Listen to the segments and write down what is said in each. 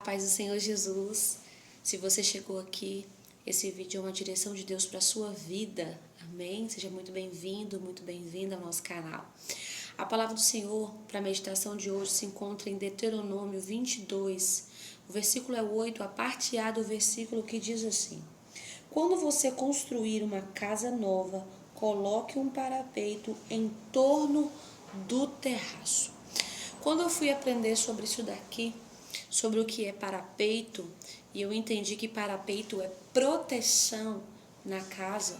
paz do Senhor Jesus. Se você chegou aqui, esse vídeo é uma direção de Deus para a sua vida. Amém? Seja muito bem-vindo, muito bem-vinda ao nosso canal. A palavra do Senhor para a meditação de hoje se encontra em Deuteronômio 22. O versículo é 8, a parte A do versículo que diz assim: Quando você construir uma casa nova, coloque um parapeito em torno do terraço. Quando eu fui aprender sobre isso daqui, sobre o que é parapeito, e eu entendi que parapeito é proteção na casa,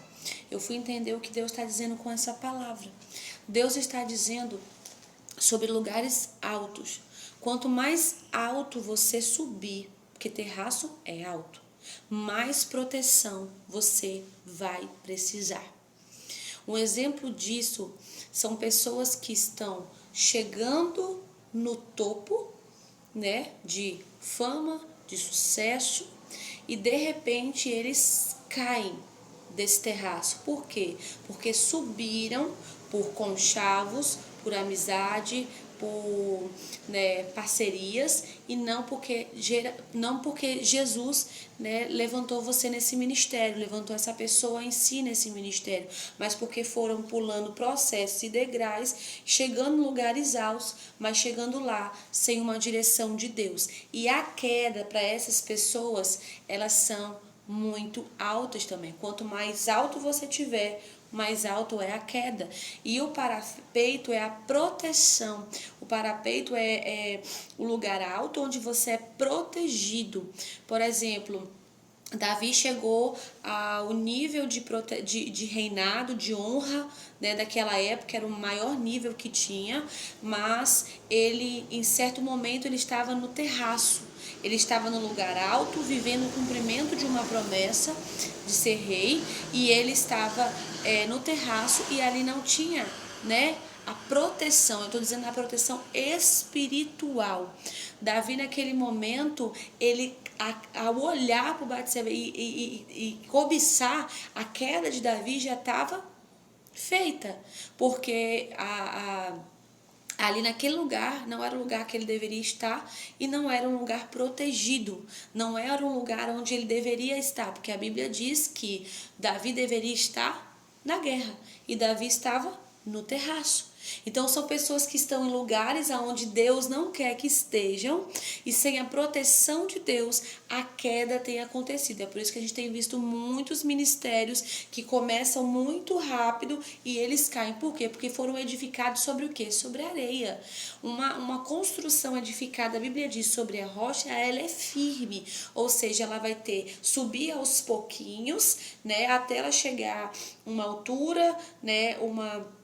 eu fui entender o que Deus está dizendo com essa palavra. Deus está dizendo sobre lugares altos. Quanto mais alto você subir, porque terraço é alto, mais proteção você vai precisar. Um exemplo disso são pessoas que estão chegando no topo, né, de fama, de sucesso, e de repente eles caem desse terraço. Por quê? Porque subiram por conchavos, por amizade, por parcerias, e não porque Jesus levantou você nesse ministério, levantou essa pessoa em si nesse ministério, mas porque foram pulando processos e degraus, chegando em lugares altos, mas chegando lá sem uma direção de Deus. E a queda para essas pessoas, elas são muito altas também. Quanto mais alto você tiver, mais alto é a queda. E o parapeito é a proteção. O parapeito é o lugar alto onde você é protegido. Por exemplo, Davi chegou ao nível de reinado, de honra, daquela época, era o maior nível que tinha, mas ele, em certo momento, ele estava no terraço. Ele estava no lugar alto, vivendo o cumprimento de uma promessa de ser rei, e ele estava no terraço, e ali não tinha, a proteção. Eu estou dizendo a proteção espiritual. Davi, naquele momento, ele, ao olhar para o Batseba e cobiçar, a queda de Davi já estava feita, porque ali naquele lugar não era o lugar que ele deveria estar, e não era um lugar protegido, não era um lugar onde ele deveria estar, porque a Bíblia diz que Davi deveria estar na guerra, e Davi estava no terraço. Então são pessoas que estão em lugares onde Deus não quer que estejam, e sem a proteção de Deus a queda tem acontecido. É por isso que a gente tem visto muitos ministérios que começam muito rápido e eles caem. Por quê? Porque foram edificados sobre o quê? Sobre areia. Uma construção edificada, a Bíblia diz, sobre a rocha, ela é firme, ou seja, ela vai subir aos pouquinhos, até ela chegar uma altura, uma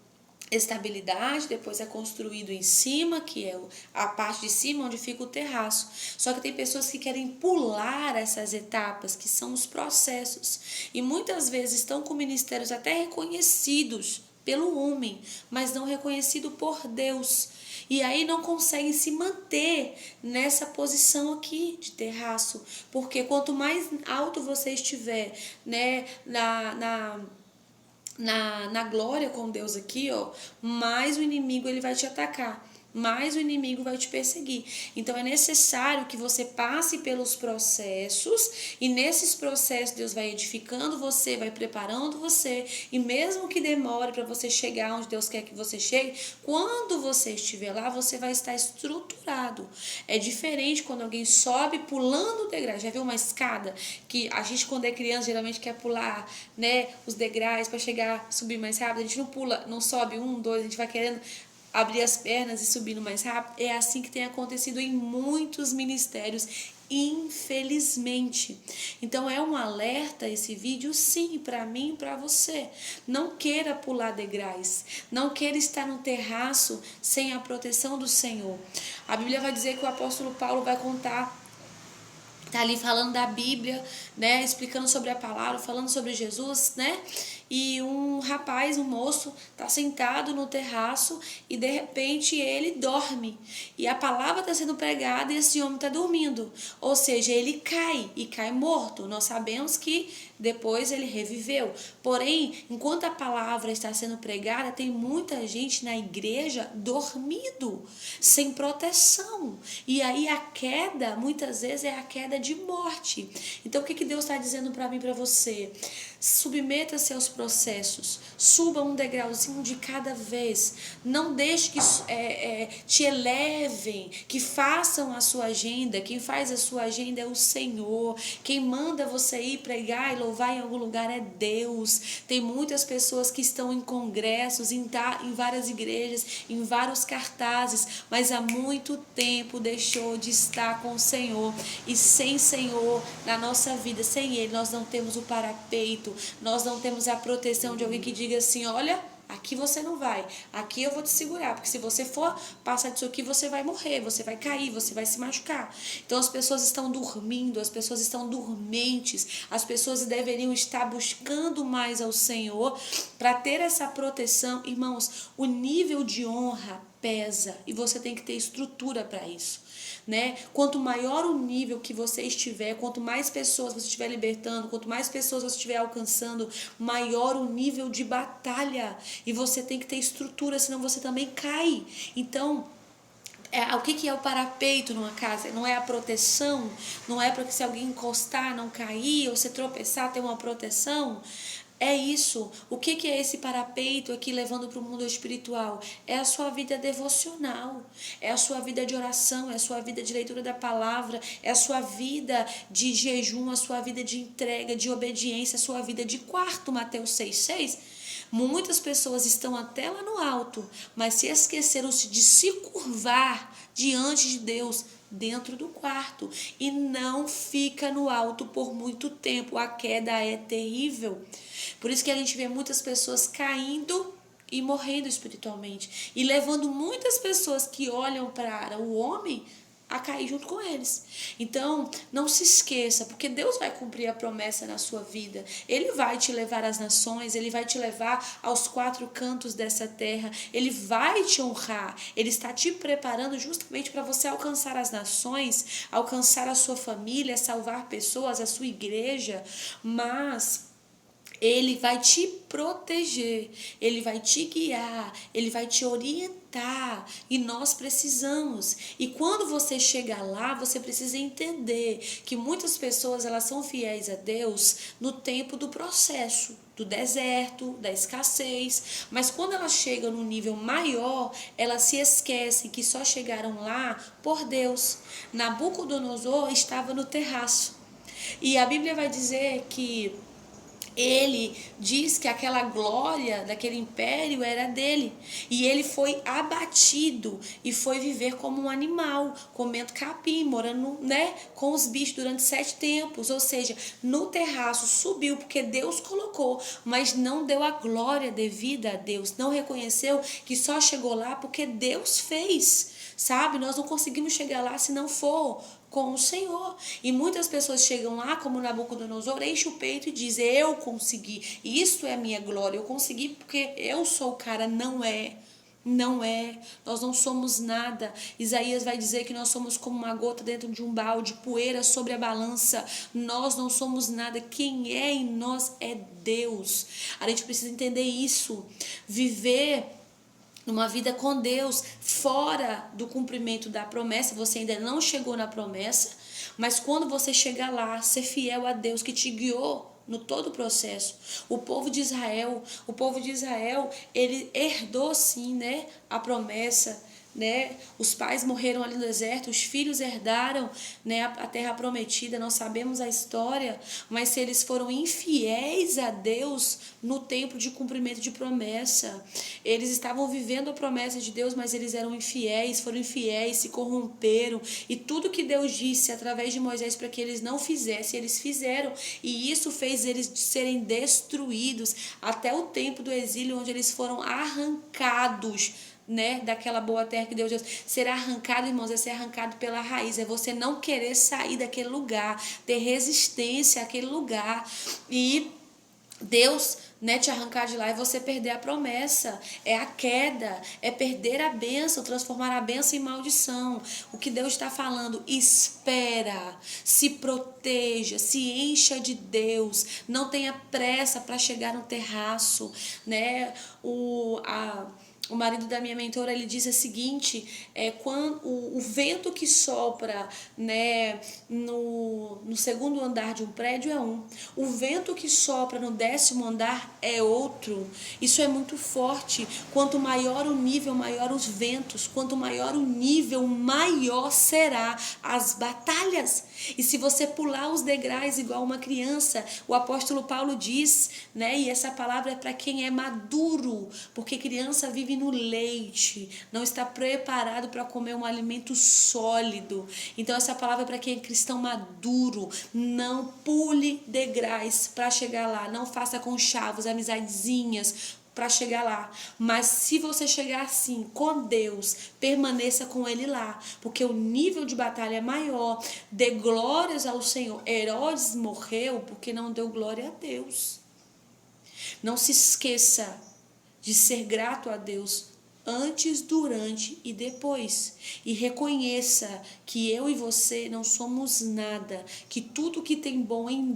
estabilidade, depois é construído em cima, que é a parte de cima onde fica o terraço. Só que tem pessoas que querem pular essas etapas, que são os processos, e muitas vezes estão com ministérios até reconhecidos pelo homem, mas não reconhecido por Deus, e aí não conseguem se manter nessa posição aqui de terraço, porque quanto mais alto você estiver, na glória com Deus aqui, mais o inimigo ele vai te atacar, mais o inimigo vai te perseguir. Então é necessário que você passe pelos processos, e nesses processos Deus vai edificando você, vai preparando você, e mesmo que demore para você chegar onde Deus quer que você chegue, quando você estiver lá, você vai estar estruturado. É diferente quando alguém sobe pulando o degrau. Já viu uma escada que a gente, quando é criança, geralmente quer pular, os degraus para chegar, subir mais rápido? A gente não pula, não sobe 1, 2, a gente vai querendo abrir as pernas e subindo mais rápido. É assim que tem acontecido em muitos ministérios, infelizmente. Então é um alerta esse vídeo, sim, para mim e para você. Não queira pular degraus, não queira estar no terraço sem a proteção do Senhor. A Bíblia vai dizer que o apóstolo Paulo vai contar, tá ali falando da Bíblia, explicando sobre a palavra, falando sobre Jesus, e um rapaz, um moço, está sentado no terraço e de repente ele dorme. E a palavra está sendo pregada e esse homem está dormindo. Ou seja, ele cai e cai morto. Nós sabemos que depois ele reviveu. Porém, enquanto a palavra está sendo pregada, tem muita gente na igreja dormindo, sem proteção. E aí a queda, muitas vezes, é a queda de morte. Então, o que Deus está dizendo para mim e para você? Submeta-se aos processos, suba um degrauzinho de cada vez, não deixe que te elevem, que façam a sua agenda. Quem faz a sua agenda é o Senhor, quem manda você ir pregar e louvar em algum lugar é Deus. Tem muitas pessoas que estão em congressos, em várias igrejas, em vários cartazes, mas há muito tempo deixou de estar com o Senhor, e sem Senhor na nossa vida, sem Ele, nós não temos o parapeito, nós não temos a proteção de alguém que diga assim: olha, aqui você não vai, aqui eu vou te segurar, porque se você for passar disso aqui, você vai morrer, você vai cair, você vai se machucar. Então as pessoas estão dormindo, as pessoas estão dormentes, as pessoas deveriam estar buscando mais ao Senhor para ter essa proteção. Irmãos, o nível de honra pesa e você tem que ter estrutura para isso. Né? Quanto maior o nível que você estiver, quanto mais pessoas você estiver libertando, quanto mais pessoas você estiver alcançando, maior o nível de batalha. E você tem que ter estrutura, senão você também cai. Então, o que é o parapeito numa casa? Não é a proteção? Não é para que se alguém encostar, não cair, ou se tropeçar, ter uma proteção? É isso. O que é esse parapeito aqui levando para o mundo espiritual? É a sua vida devocional, é a sua vida de oração, é a sua vida de leitura da palavra, é a sua vida de jejum, a sua vida de entrega, de obediência, a sua vida de quarto, Mateus 6,6. Muitas pessoas estão até lá no alto, mas se esqueceram-se de se curvar diante de Deus dentro do quarto, e não fica no alto por muito tempo. A queda é terrível. Por isso que a gente vê muitas pessoas caindo e morrendo espiritualmente, e levando muitas pessoas que olham para o homem a cair junto com eles. Então, não se esqueça, porque Deus vai cumprir a promessa na sua vida. Ele vai te levar às nações, Ele vai te levar aos 4 cantos dessa terra, Ele vai te honrar, Ele está te preparando justamente para você alcançar as nações, alcançar a sua família, salvar pessoas, a sua igreja, mas Ele vai te proteger, Ele vai te guiar, Ele vai te orientar, e nós precisamos. E quando você chegar lá, você precisa entender que muitas pessoas, elas são fiéis a Deus no tempo do processo, do deserto, da escassez, mas quando elas chegam no nível maior, elas se esquecem que só chegaram lá por Deus. Nabucodonosor estava no terraço, e a Bíblia vai dizer que ele diz que aquela glória daquele império era dele, e ele foi abatido e foi viver como um animal, comendo capim, morando, com os bichos durante 7 tempos. Ou seja, no terraço subiu porque Deus colocou, mas não deu a glória devida a Deus, não reconheceu que só chegou lá porque Deus fez. Sabe, nós não conseguimos chegar lá se não for com o Senhor. E muitas pessoas chegam lá, como Nabucodonosor, enche o peito e diz: eu consegui, isso é a minha glória, eu consegui porque eu sou o cara. Não é. Não é, nós não somos nada. Isaías vai dizer que nós somos como uma gota dentro de um balde, poeira sobre a balança. Nós não somos nada. Quem é em nós é Deus. A gente precisa entender isso. Viver numa vida com Deus, fora do cumprimento da promessa. Você ainda não chegou na promessa, mas quando você chegar lá, ser fiel a Deus que te guiou no todo o processo. O povo de Israel, ele herdou sim, a promessa. Os pais morreram ali no deserto, os filhos herdaram, a terra prometida. Nós sabemos a história, mas se eles foram infiéis a Deus no tempo de cumprimento de promessa, eles estavam vivendo a promessa de Deus, mas eles eram infiéis, foram infiéis, se corromperam, e tudo que Deus disse através de Moisés para que eles não fizessem, eles fizeram, e isso fez eles serem destruídos até o tempo do exílio, onde eles foram arrancados daquela boa terra que Deus deu. Ser arrancado, irmãos, é ser arrancado pela raiz, é você não querer sair daquele lugar, ter resistência àquele lugar. E Deus né, te arrancar de lá é você perder a promessa, é a queda, é perder a bênção, transformar a bênção em maldição. O que Deus está falando, espera, se proteja, se encha de Deus, não tenha pressa para chegar no terraço, né? O marido da minha mentora, ele diz o seguinte, quando o vento que sopra, né, no segundo andar de um prédio é um, o vento que sopra no 10º andar é outro. Isso é muito forte. Quanto maior o nível, maior os ventos. Quanto maior o nível, maior será as batalhas. E se você pular os degraus igual uma criança, o apóstolo Paulo diz, né, e essa palavra é para quem é maduro, porque criança vive no leite, não está preparado para comer um alimento sólido. Então essa palavra é para quem é cristão maduro. Não pule degraus para chegar lá, não faça conchavos, amizadezinhas para chegar lá, mas se você chegar assim com Deus, permaneça com Ele lá, porque o nível de batalha é maior. Dê glórias ao Senhor. Herodes morreu porque não deu glória a Deus. Não se esqueça de ser grato a Deus antes, durante e depois. E reconheça que eu e você não somos nada, que tudo que tem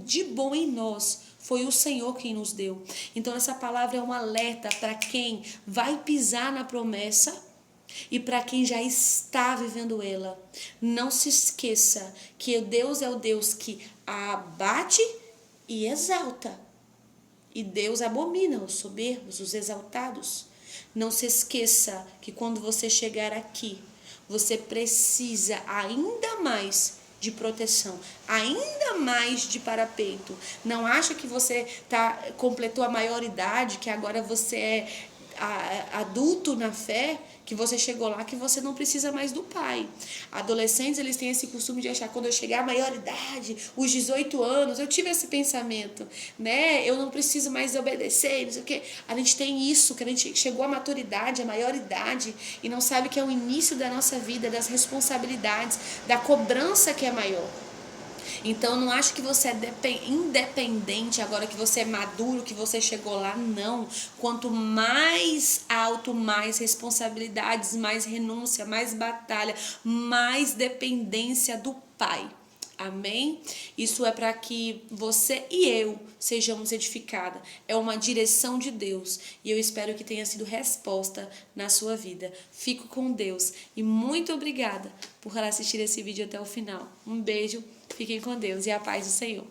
de bom em nós foi o Senhor quem nos deu. Então essa palavra é um alerta para quem vai pisar na promessa e para quem já está vivendo ela. Não se esqueça que Deus é o Deus que abate e exalta. E Deus abomina os soberbos, os exaltados. Não se esqueça que quando você chegar aqui, você precisa ainda mais de proteção, ainda mais de parapeito. Não acha que você completou a maioridade, que agora você é adulto na fé, que você chegou lá, que você não precisa mais do pai. Adolescentes, eles têm esse costume de achar, quando eu chegar à maioridade, os 18 anos, eu tive esse pensamento, né? Eu não preciso mais obedecer, não sei o quê. A gente tem isso, que a gente chegou à maturidade, à maioridade, e não sabe que é o início da nossa vida, das responsabilidades, da cobrança que é maior. Então não acho que você é independente agora que você é maduro, que você chegou lá, não. Quanto mais alto, mais responsabilidades, mais renúncia, mais batalha, mais dependência do Pai. Amém? Isso é para que você e eu sejamos edificados. É uma direção de Deus. E eu espero que tenha sido resposta na sua vida. Fico com Deus. E muito obrigada por assistir esse vídeo até o final. Um beijo, fiquem com Deus e a paz do Senhor.